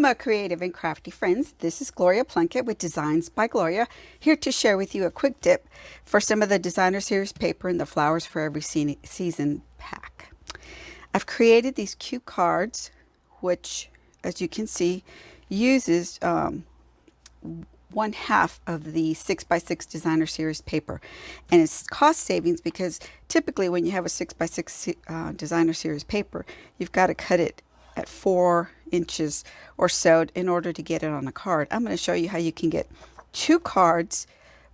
Aloha, creative and crafty friends. This is Gloria Plunkett with Designs by Gloria, here to share with you a quick tip for some of the Designer Series paper in the Flowers for Every Season pack. I've created these cute cards, which, as you can see, uses 1/2 of the 6x6 Designer Series paper. And it's cost savings because typically when you have a 6x6 Designer Series paper, you've got to cut it at 4 inches or so in order to get it on a card. I'm going to show you how you can get 2 cards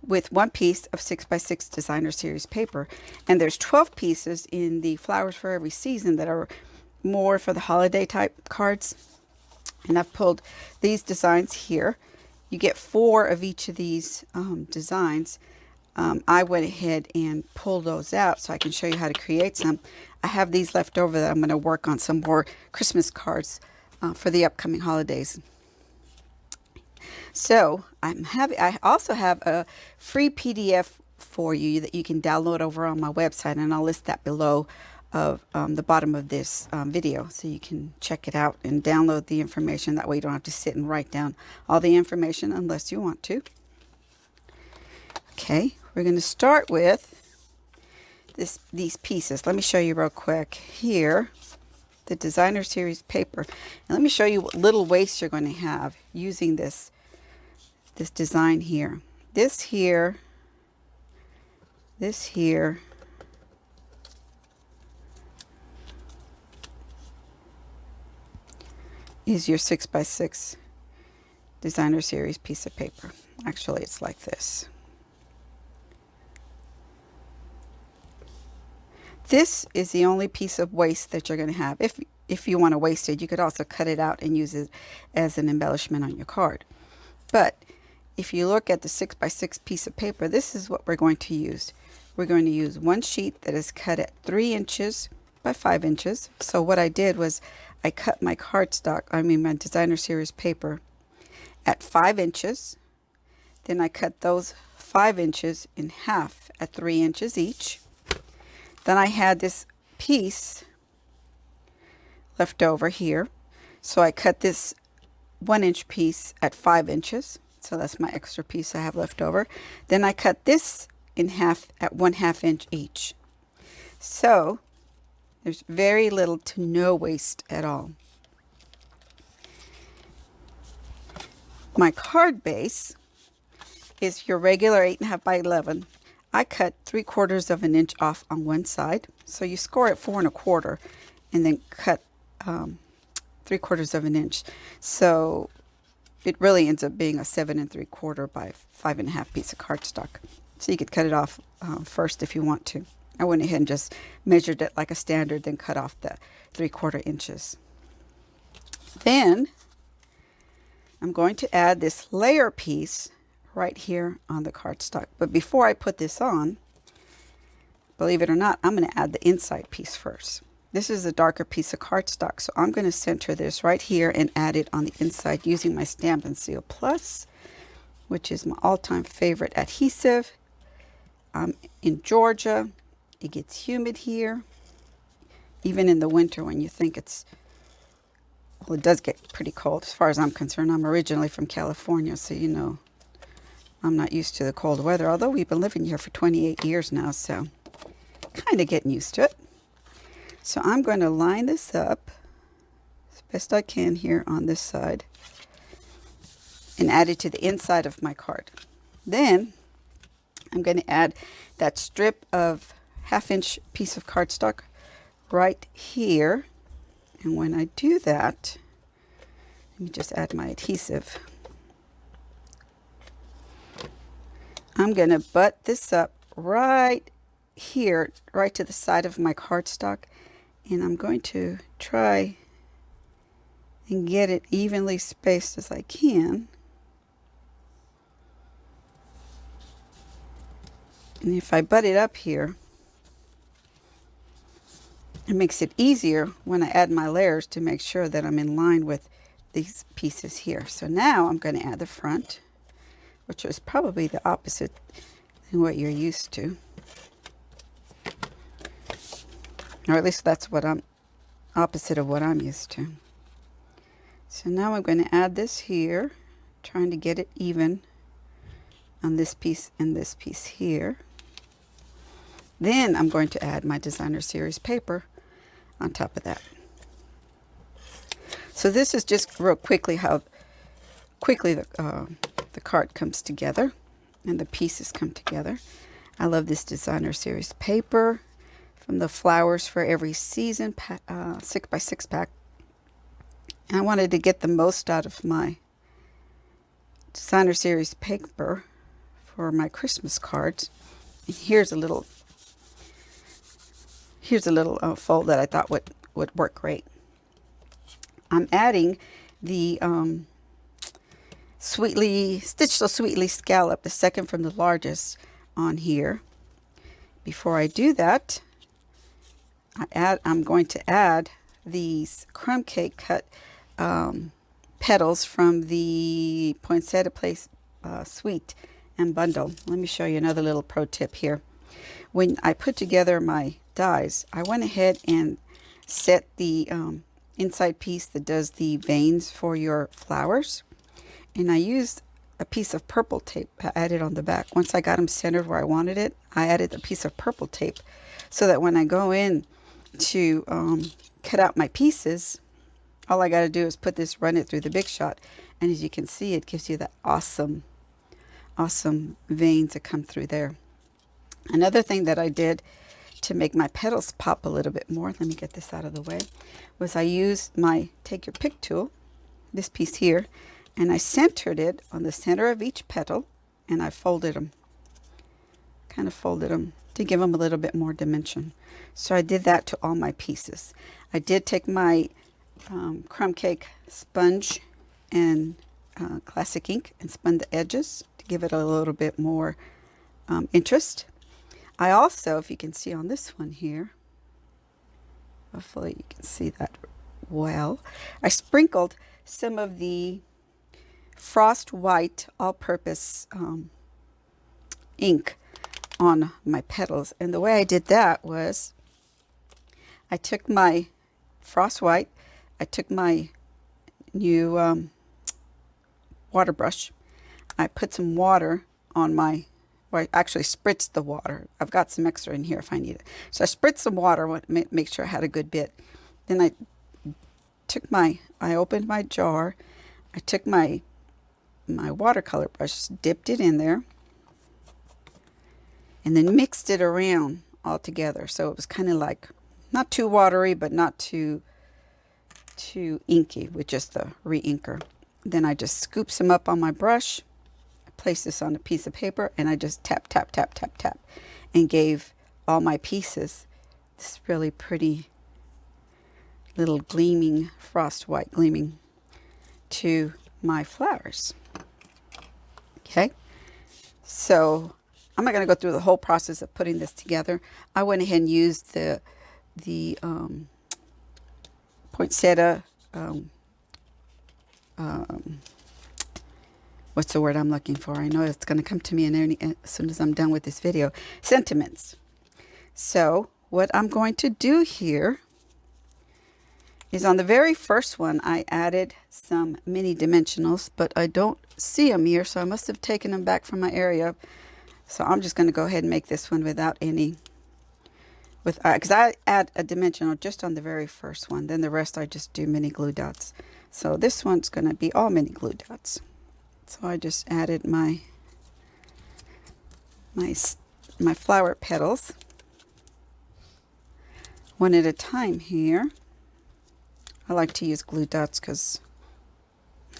with 1 piece of 6x6 Designer Series paper. And there's 12 pieces in the Flowers for Every Season that are more for the holiday type cards. And I've pulled these designs here. You get 4 of each of these designs. I went ahead and pulled those out so I can show you how to create some. I have these left over that I'm going to work on some more Christmas cards for the upcoming holidays. So I also have a free PDF for you that you can download over on my website, and I'll list that below of the bottom of this video, so you can check it out and download the information. That way you don't have to sit and write down all the information unless you want to. Okay, we're going to start with these pieces. Let me show you real quick here the Designer Series paper, and let me show you what little waste you're going to have using this design here. This here is your 6x6 Designer Series piece of paper. Actually, it's like this. This is the only piece of waste that you're going to have. If you want to waste it, you could also cut it out and use it as an embellishment on your card. But if you look at the 6x6 piece of paper, this is what we're going to use. We're going to use one sheet that is cut at 3 inches by 5 inches. So what I did was I cut my my Designer Series paper at 5 inches. Then I cut those 5 inches in half at 3 inches each. Then I had this piece left over here. So I cut this 1-inch piece at 5 inches. So that's my extra piece I have left over. Then I cut this in half at 1/2 inch each. So there's very little to no waste at all. My card base is your regular 8.5 by 11. I cut 3/4 of an inch off on one side. So you score at 4 1/4 and then cut 3/4 of an inch. So it really ends up being a 7 3/4 by 5 1/2 piece of cardstock. So you could cut it off first if you want to. I went ahead and just measured it like a standard, then cut off the 3/4 inches. Then I'm going to add this layer piece right here on the cardstock. But before I put this on, believe it or not, I'm going to add the inside piece first. This is a darker piece of cardstock, so I'm going to center this right here and add it on the inside using my Stamp and Seal Plus, which is my all-time favorite adhesive. I'm in Georgia. It gets humid here, even in the winter when you think it's, well, it does get pretty cold as far as I'm concerned. I'm originally from California, so you know I'm not used to the cold weather, although we've been living here for 28 years now, so kind of getting used to it. So I'm going to line this up as best I can here on this side and add it to the inside of my card. Then I'm going to add that strip of 1/2 inch piece of cardstock right here. And when I do that, let me just add my adhesive. I'm going to butt this up right here, right to the side of my cardstock. And I'm going to try and get it evenly spaced as I can. And if I butt it up here, it makes it easier when I add my layers to make sure that I'm in line with these pieces here. So now I'm going to add the front, which is probably the opposite than what you're used to. Or at least that's what I'm opposite of what I'm used to. So now I'm going to add this here, trying to get it even on this piece and this piece here. Then I'm going to add my designer series paper on top of that. So this is just real quickly how quickly the card comes together and the pieces come together. I love this designer series paper from the Flowers for Every Season 6x6 pack. And I wanted to get the most out of my designer series paper for my Christmas cards. And here's a little fold that I thought would work great. I'm adding the Stitch So Sweetly scallop, the second from the largest, on here. Before I do that, I'm going to add these crumb cake cut petals from the Poinsettia Place Suite and Bundle. Let me show you another little pro tip here. When I put together my dies, I went ahead and set the inside piece that does the veins for your flowers, and I used a piece of purple tape I added on the back. Once I got them centered where I wanted it, I added a piece of purple tape so that when I go in to cut out my pieces, all I got to do is run it through the Big Shot, and as you can see, it gives you that awesome veins that come through there. Another thing that I did to make my petals pop a little bit more, let me get this out of the way, was I used my Take Your Pick tool, this piece here, and I centered it on the center of each petal, and I folded them, kind of folded them to give them a little bit more dimension. So I did that to all my pieces. I did take my crumb cake sponge and classic ink and spun the edges to give it a little bit more interest. I also, if you can see on this one here, hopefully you can see that well, I sprinkled some of the Frost White all-purpose ink on my petals. And the way I did that was I took my Frost White, I took my new water brush, I put some water on my, well, I actually spritzed the water. I've got some extra in here if I need it. So I spritzed some water, make sure I had a good bit. Then I opened my jar, I took my watercolor brush, dipped it in there, and then mixed it around all together. So it was kind of like, not too watery, but not too inky with just the re-inker. Then I just scoop some up on my brush, I place this on a piece of paper, and I just tap, tap, tap, tap, tap, and gave all my pieces this really pretty little gleaming, frost white gleaming to my flowers. Okay, so I'm not going to go through the whole process of putting this together. I went ahead and used the poinsettia, what's the word I'm looking for? I know it's going to come to me as soon as I'm done with this video. Sentiments. So what I'm going to do here is on the very first one, I added some mini dimensionals, but I don't see them here, so I must have taken them back from my area. So I'm just going to go ahead and make this one without any, because I add a dimensional just on the very first one. Then the rest I just do mini glue dots. So this one's going to be all mini glue dots. So I just added my flower petals one at a time here. I like to use glue dots because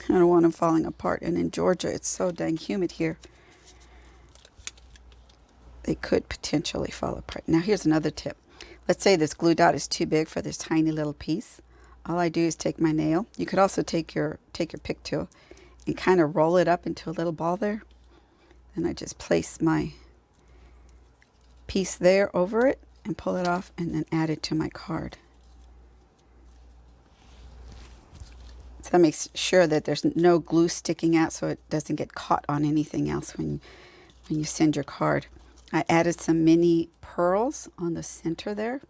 I don't want them falling apart. And in Georgia, it's so dang humid here. They could potentially fall apart. Now, here's another tip. Let's say this glue dot is too big for this tiny little piece. All I do is take my nail. You could also take your pick tool and kind of roll it up into a little ball there. And I just place my piece there over it and pull it off and then add it to my card. So that makes sure that there's no glue sticking out so it doesn't get caught on anything else when you send your card. I added some mini pearls on the center there.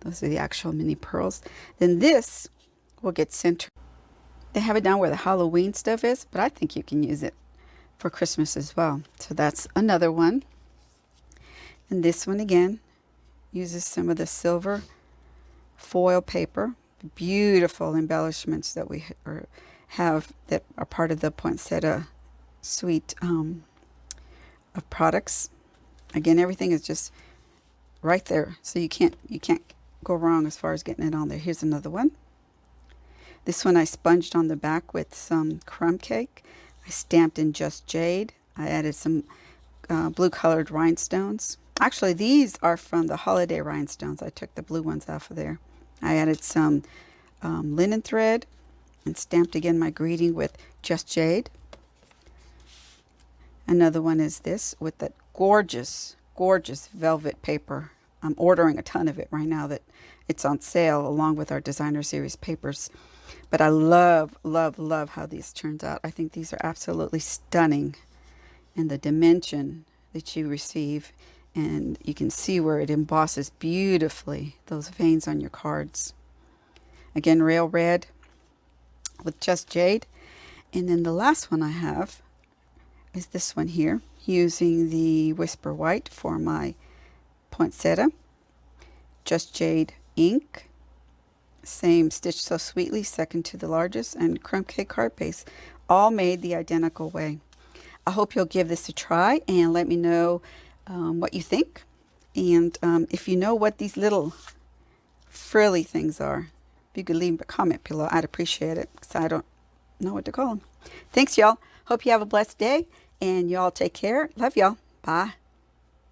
Those are the actual mini pearls. Then this will get centered. They have it down where the Halloween stuff is, but I think you can use it for Christmas as well. So that's another one. And this one again uses some of the silver foil paper. Beautiful embellishments that we have that are part of the poinsettia suite of products. Again, everything is just right there, so you can't go wrong as far as getting it on there. Here's another one. This one I sponged on the back with some crumb cake. I stamped in Just Jade. I added some blue colored rhinestones. Actually, these are from the holiday rhinestones. I took the blue ones off of there. I added some linen thread and stamped again my greeting with Just Jade. Another one is this with that gorgeous, gorgeous velvet paper. I'm ordering a ton of it right now that it's on sale along with our designer series papers. But I love, love, love how these turns out. I think these are absolutely stunning. And the dimension that you receive, and you can see where it embosses beautifully those veins on your cards. Again, rail red with Just Jade. And then the last one I have is this one here, using the Whisper White for my poinsettia. Just Jade ink. Same Stitch So Sweetly, second to the largest, and crumb cake card base, all made the identical way. I hope you'll give this a try and let me know what you think. And if you know what these little frilly things are, if you could leave a comment below, I'd appreciate it, because I don't know what to call them. Thanks, y'all. Hope you have a blessed day, and y'all take care. Love y'all. Bye.